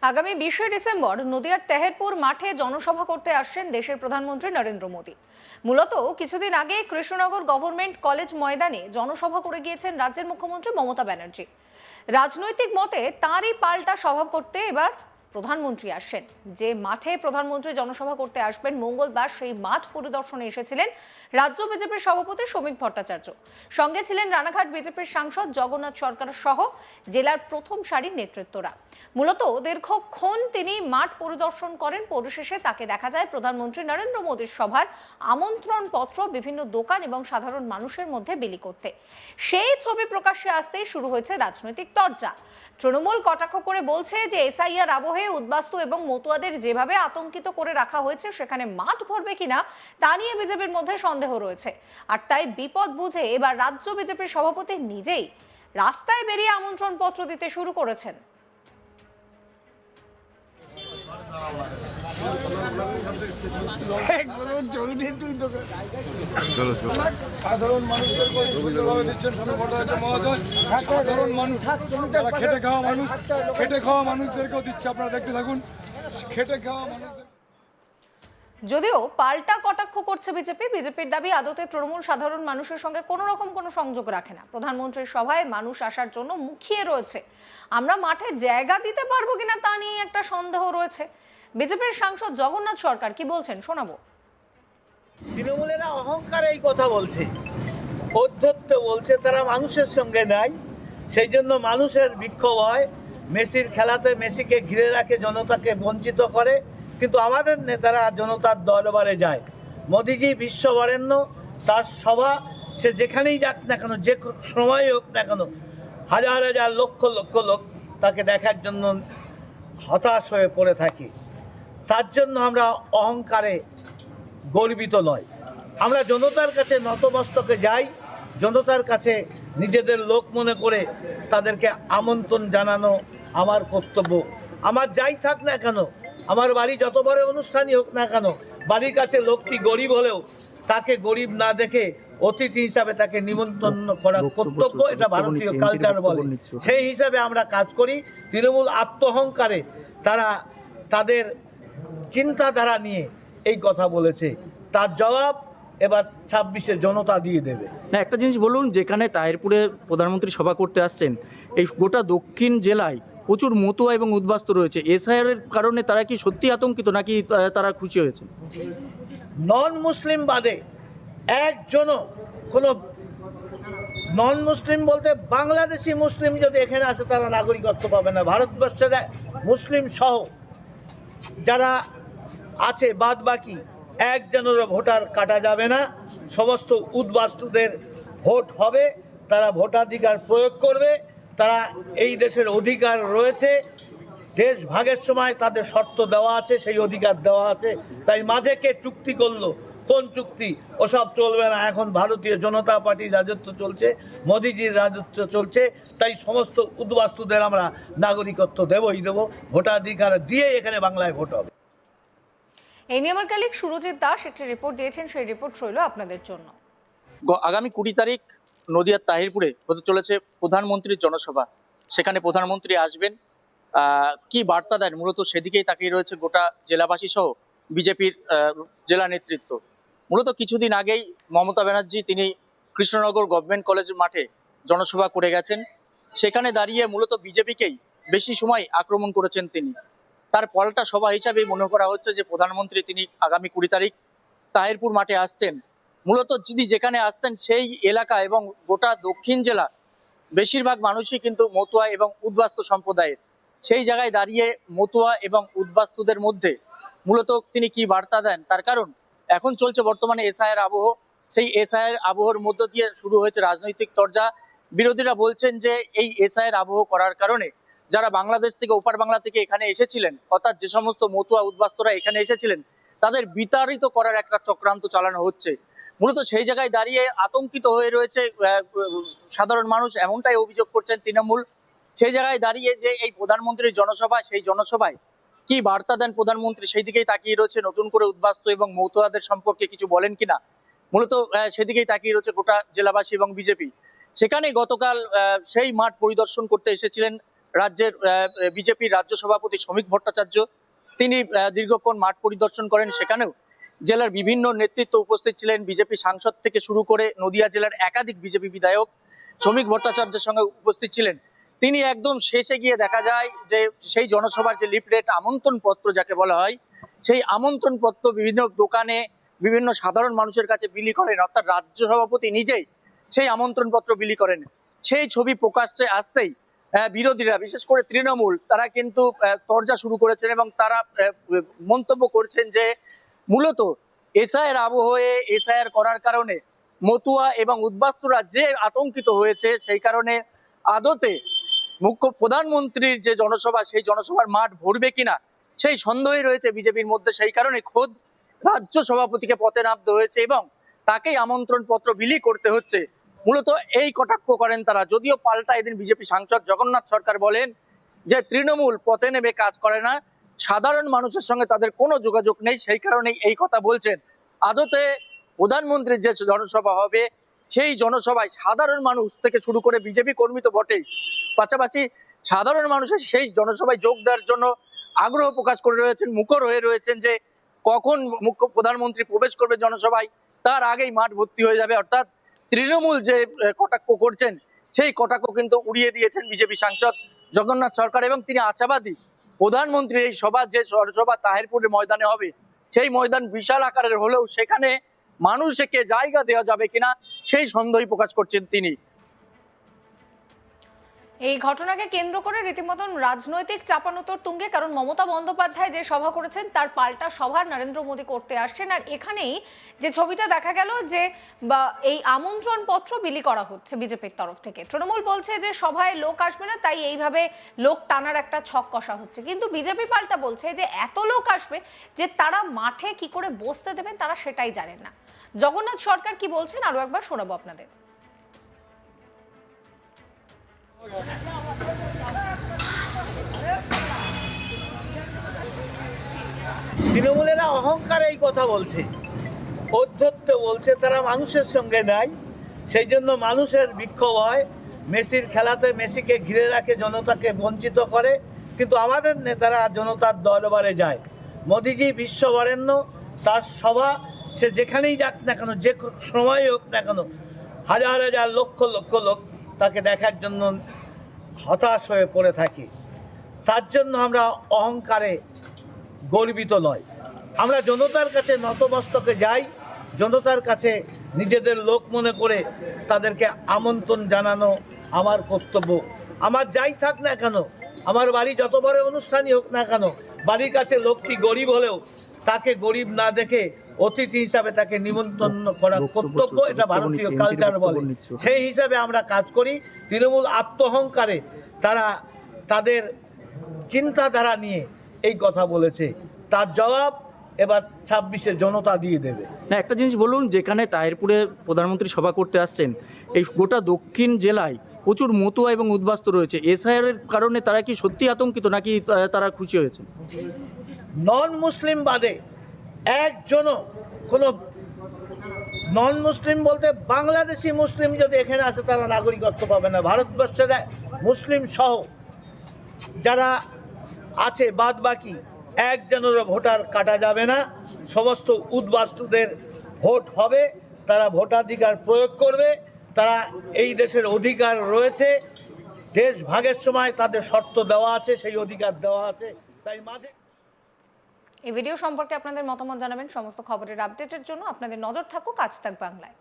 আগামী 20শে ডিসেম্বর নদিয়ার তেহেরপুর মাঠে জনসভা করতে আসছেন দেশের প্রধানমন্ত্রী নরেন্দ্র মোদী। মূলত কিছুদিন আগে কৃষ্ণনগর গভর্নমেন্ট কলেজ ময়দানে জনসভা করে গিয়েছেন রাজ্যের মুখ্যমন্ত্রী মমতা ব্যানার্জি। রাজনৈতিক মতে তারই পাল্টা সভা করতে এবার প্রধানমন্ত্রী আসছেন। যে মাঠে প্রধানমন্ত্রী জনসভা করতে আসবেন মঙ্গলবার, সেই মাঠ পরিদর্শনে এসেছিলেন রাজ্য বিজেপির সভাপতি শ্রমিক ভট্টাচার্য। সঙ্গে ছিলেন রানাঘাট বিজেপির সাংসদ জগন্নাথ সরকার সহ জেলার প্রথম সারির নেতৃত্বরা। মূলত দীর্ঘক্ষণ তিনি মাঠ পরিদর্শন করেন। পরিশেষে তাকে দেখা যায় প্রধানমন্ত্রী নরেন্দ্র মোদীর সভার আমন্ত্রণ পত্র বিভিন্ন দোকান এবং সাধারণ মানুষের মধ্যে বিলি করতে। সেই ছবি প্রকাশ্যে আসতেই শুরু হয়েছে রাজনৈতিক তরজা। তৃণমূল কটাক্ষ করে বলছে যে এসআইআর আবহে উদ্বাস্তু এবং মতুয়াদের যেভাবে আতঙ্কিত করে রাখা হয়েছে, সেখানে মাঠ ভরবে কিনা তা নিয়ে বিজেপির মধ্যে সন্দেহ রয়েছে। আর তাই বিপদ বুঝে এবার রাজ্য বিজেপির সভাপতি নিজেই রাস্তায় বেরিয়ে আমন্ত্রণ পত্র দিতে শুরু করেছেন। সাধারণ মানুষদেরকে দিচ্ছেন মহাশয়। সাধারণ মানুষ, যারা খেটে খাওয়া মানুষদেরকেও দিচ্ছে। আপনারা দেখতে থাকুন, খেটে খাওয়া মানুষদের। যদিও পাল্টা কটাক্ষ করছে বিজেপির দাবি আদতে তৃণমূল সাধারণ মানুষের সঙ্গে কোনো রকম কোনো সংযোগ রাখে না। প্রধানমন্ত্রীর সভায় মানুষ আসার জন্য মুখিয়ে রয়েছে। আমরা মাঠে জায়গা দিতে পারবো কিনা তা নিয়ে একটা সন্দেহ রয়েছে। বিজেপির সাংসদ জগন্নাথ সরকার কি বলছেন শোনাবো। তৃণমূলেরা অহংকারে এই কথা বলছে, ঔদ্ধত্য বলছে, তারা মানুষের সঙ্গে নাই, সেই জন্য মানুষের বিক্ষোভ হয়। মেসির খেলাতে মেসিকে ঘিরে রাখে, জনতাকে বঞ্চিত করে, কিন্তু আমাদের নেতারা জনতার দরবারে যায়। মোদিজি বিশ্ববরেণ্য, তার সভা সে যেখানেই যাক না কেন, যে সময় হোক না কেন, হাজার হাজার লক্ষ লক্ষ লোক তাকে দেখার জন্য হতাশ হয়ে পড়ে থাকি। তার জন্য আমরা অহংকারে গর্বিত নয়। আমরা জনতার কাছে নতমস্তকে যাই, জনতার কাছে নিজেদের লোক মনে করে তাদেরকে আমন্ত্রণ জানানো আমার কর্তব্য। আমার যাই থাক না কেন, আমার বাড়ি যত বড় অনুষ্ঠানই হোক না কেন, বাড়ির কাছে লোকটি গরিব হলেও তাকে গরিব না দেখে অতিথি হিসাবে তাকে নিমন্ত্রণ করা কর্তব্য। এটা ভারতীয় কালচার বলে। সেই হিসাবে আমরা কাজ করি। তৃণমূল আত্মহংকারে তারা তাদের চিন্তাধারা নিয়ে এই কথা বলেছে, তার জবাব এবার 26শে জনতা দিয়ে দেবে। না, একটা জিনিস বলুন, যেখানে তাহিরপুরে প্রধানমন্ত্রী সভা করতে আসছেন, এই গোটা দক্ষিণ জেলায় প্রচুর মতুয়া এবং উদ্বাস্তু রয়েছে। এসআইআর এর কারণে তারা কি সত্যি আতঙ্কিত, নাকি তারা খুশি হয়েছে? নন মুসলিম বাদে একজনও, কোনো নন মুসলিম বলতে বাংলাদেশি মুসলিম যদি এখানে আসে তারা নাগরিকত্ব পাবে না। ভারতবর্ষের মুসলিম সহ যারা আছে বাদ বাকি একজনেরও ভোটার কাটা যাবে না। সমস্ত উদ্বাস্তুদের ভোট হবে, তারা ভোটাধিকার প্রয়োগ করবে। তারা এই দেশের অধিকার রয়েছে, দেশ ভাগের সময় তাদের শর্ত দেওয়া আছে, সেই অধিকার দেওয়া আছে। তাই মাঝে কে চুক্তি করলো, কোন চুক্তি, ওসব চলবে না। এখন ভারতীয় জনতা পার্টির রাজত্ব চলছে, মোদিজির রাজত্ব চলছে। তাই সমস্ত উদ্বাস্তুদের আমরা নাগরিকত্ব দেবই দেবো, ভোটাধিকার দিয়ে এখানে বাংলায় ভোট হবে। এই নিয়ে আমার কালিক সুরজিৎ দাস একটি রিপোর্ট দিয়েছেন, সেই রিপোর্ট রইল আপনাদের জন্য। আগামী 20 তারিখ নদিয়ার তাহিরপুরে হতে চলেছে প্রধানমন্ত্রীর জনসভা। সেখানে প্রধানমন্ত্রী আসবেন, কি বার্তা দেন মূলত সেদিকেই তাকিয়ে রয়েছে গোটা জেলাবাসী সহ বিজেপির জেলা নেতৃত্ব। মূলত কিছুদিন আগেই মমতা ব্যানার্জি তিনি কৃষ্ণনগর গভর্নমেন্ট কলেজের মাঠে জনসভা করে গেছেন। সেখানে দাঁড়িয়ে মূলত বিজেপিকেই বেশি সময় আক্রমণ করেছেন তিনি। তার পাল্টা সভা হিসাবেই মনে করা হচ্ছে যে প্রধানমন্ত্রী তিনি আগামী 20 তারিখ তাহিরপুর মাঠে আসছেন। মূলত যিনি যেখানে আসছেন সেই এলাকা এবং গোটা দক্ষিণ জেলা বেশিরভাগ মানুষই কিন্তু মতুয়া এবং উদ্বাস্তু সম্প্রদায়ের। সেই জায়গায় দাঁড়িয়ে মতুয়া এবং উদ্বাস্তুদের মধ্যে মূলত তিনি কি বার্তা দেন, তার কারণ এখন চলছে বর্তমানে এসআইআর আবহ। সেই এসআইআর আবহের মধ্য দিয়ে শুরু হয়েছে রাজনৈতিক তরজা। বিরোধীরা বলছেন যে এই এসআইআর আবহ করার কারণে যারা বাংলাদেশ থেকে, ওপার বাংলা থেকে এখানে এসেছিলেন, অর্থাৎ যে সমস্ত মতুয়া উদ্বাস্তুরা এখানে এসেছিলেন, তাদের বিতাড়িত করার একটা চক্রান্ত চালানো হচ্ছে। মূলত সেই জায়গায় দাঁড়িয়ে আতঙ্কিত হয়ে রয়েছে সাধারণ মানুষ, এমনটাই অভিযোগ করছেন তৃণমূল। সেই জায়গায় দাঁড়িয়ে যে এই প্রধানমন্ত্রীর জনসভা, সেই জনসভায় কি বার্তা দেন প্রধানমন্ত্রী সেই দিকেই তাকিয়ে রয়েছে। নতুন করে উদ্বাস্তু এবং মতুয়াদের সম্পর্কে কিছু বলেন কিনা, মূলত সেদিকেই তাকিয়ে রয়েছে গোটা জেলাবাসী এবং বিজেপি। সেখানে গতকাল সেই মাঠ পরিদর্শন করতে এসেছিলেন রাজ্যের বিজেপির রাজ্য সভাপতি শ্রমিক ভট্টাচার্য, তিনি দীর্ঘক্ষণ মাঠ পরিদর্শন করেন। সেখানেও জেলার বিভিন্ন নেতৃত্ব উপস্থিত ছিলেন, বিজেপি সাংসদ থেকে শুরু করে নদিয়া জেলার একাধিক বিজেপি বিধায়ক শ্রমিক ভট্টাচার্যের সঙ্গে উপস্থিত ছিলেন। তিনি একদম শেষে গিয়ে দেখা যায় যে সেই জনসভার যে লিফলেট, আমন্ত্রণ পত্র যাকে বলা হয়, সেই আমন্ত্রণ পত্র বিভিন্ন দোকানে বিভিন্ন সাধারণ মানুষের কাছে বিলি করেন, অর্থাৎ রাজ্য সভাপতি নিজেই সেই আমন্ত্রণ পত্র বিলি করেন। সেই ছবি প্রকাশ্যে আসতেই বিরোধীরা, বিশেষ করে তৃণমূল, তারা কিন্তু তরজা শুরু করেছেন এবং তারা মন্তব্য করছেন যে মূলত এসআইয়ের আবহে এসআইআর করার কারণে মতুয়া এবং উদ্বাস্তুরা যে আতঙ্কিত হয়েছে, সেই কারণে আদতে প্রধানমন্ত্রীর যে জনসভা, সেই জনসভার মাঠ ভরবে কিনা সেই সন্দেহই রয়েছে বিজেপির মধ্যে। সেই কারণে খোদ রাজ্য সভাপতিকে পথে নামতে হয়েছে এবং তাকেই আমন্ত্রণ পত্র বিলি করতে হচ্ছে। মূলত এই কটাক্ষ করেন তারা। যদিও পাল্টা এদিন বিজেপি সাংসদ জগন্নাথ সরকার বলেন যে তৃণমূল পথে নেমে কাজ করে না, সাধারণ মানুষের সঙ্গে তাদের কোনো যোগাযোগ নেই, সেই কারণেই এই কথা বলছেন। আদতে প্রধানমন্ত্রীর যে জনসভা হবে, সেই জনসভায় সাধারণ মানুষ থেকে শুরু করে বিজেপি কর্মী তো বটেই, পাশাপাশি সাধারণ মানুষের সেই জনসভায় যোগ দেওয়ার জন্য আগ্রহ প্রকাশ করে রয়েছেন, মুখর হয়ে রয়েছেন যে কখন মুখ্য প্রধানমন্ত্রী প্রবেশ করবে জনসভায়, তার আগেই মাঠ ভর্তি হয়ে যাবে। অর্থাৎ তৃণমূল যে কটাক্ষ করছেন, সেই কটাক্ষ কিন্তু উড়িয়ে দিয়েছেন বিজেপি সাংসদ জগন্নাথ সরকার এবং তিনি আশাবাদী প্রধানমন্ত্রীর এই সভা, যে সভা তাহিরপুরের ময়দানে হবে, সেই ময়দান বিশাল আকারের হলেও সেখানে মানুষকে জায়গা দেওয়া যাবে কিনা সেই সন্দেহ প্রকাশ করছেন তিনি। এই ঘটনাকে কেন্দ্র করে রীতিমতন রাজনৈতিক চাপানোতর তুঙ্গে, কারণ মমতা বন্দ্যোপাধ্যায় যে সভা করেছেন তার পাল্টা সভা নরেন্দ্র মোদী করতে আসছেন। আর এখানেই যে ছবিটা দেখা গেল যে এই আমন্ত্রণ পত্র বিলি করা হচ্ছে বিজেপির তরফ থেকে। তৃণমূল বলছে যে সভায় লোক আসবে না, তাই এইভাবে লোক টানার একটা ছক কষা হচ্ছে, কিন্তু বিজেপি পাল্টা বলছে যে এত লোক আসবে যে তারা মাঠে কি করে বসতে দেবেন তারা সেটাই জানেন না। জগন্নাথ সরকার কি বলছেন আরো একবার শোনাবো আপনাদের। তৃণমূলেরা অহংকারে এই কথা বলছে, অধ্যত্ত বলছে তারা মানুষের সঙ্গে নাই, সেই জন্য মানুষের বিক্ষোভ হয়। মেসির খেলাতে মেসিকে ঘিরে রাখে, জনতাকে বঞ্চিত করে, কিন্তু আমাদের নেতারা জনতার দরবারে যায়। মোদিজি বিশ্ববরেণ্য, তার সভা সে যেখানেই যাক না কেন, যে সময় হোক না কেন, হাজার হাজার লক্ষ লক্ষ লোক তাকে দেখার জন্য হতাশ হয়ে পড়ে থাকি। তার জন্য আমরা অহংকারে গর্বিত নয়, আমরা জনতার কাছে নতমস্তকে যাই, জনতার কাছে নিজেদের লোক মনে করে তাদেরকে আমন্ত্রণ জানানো আমার কর্তব্য। আমার যাই থাক না কেন, আমার বাড়ি যত বড় অনুষ্ঠানই হোক না কেন, বাড়ির কাছে লোকটি গরিব হলেও তাকে গরিব না দেখে অতিথি হিসাবে তাকে নিমন্ত্রণ করা কর্তব্য, এটা ভারতীয় কালচার বলে। সেই হিসাবে আমরা কাজ করি। তৃণমূল আত্মহংকারে তারা তাদের চিন্তাধারা নিয়ে এই কথা বলেছে, তার জবাব এবার 26-এ জনতা দিয়ে দেবে। না, একটা জিনিস বলুন, যেখানে তাহিরপুরে প্রধানমন্ত্রী সভা করতে আসছেন, এই গোটা দক্ষিণ জেলায় প্রচুর মতুয়া এবং উদ্বাস্তু রয়েছে, এসআইআর এর কারণে তারা কি সত্যি আতঙ্কিত নাকি তারা খুশি হয়েছে? নন মুসলিম বাদে একজনও, কোনো নন মুসলিম বলতে বাংলাদেশি মুসলিম যদি এখানে আসে তারা নাগরিকত্ব পাবে না। ভারতবর্ষের মুসলিম সহ যারা আছে বাদ বাকি একজনেরও ভোটার কাটা যাবে না। সমস্ত উদ্বাস্তুদের ভোট হবে, তারা ভোটাধিকার প্রয়োগ করবে, তারা এই দেশের অধিকার রয়েছে, দেশ ভাগের সময় তাদের শর্ত দেওয়া আছে, সেই অধিকার দেওয়া আছে। তাই মাঝে এই ভিডিও সম্পর্কে আপনাদের মতামত জানাবেন। সমস্ত খবরের আপডেটের জন্য আপনাদের নজর থাকুক আজ তাক বাংলায়।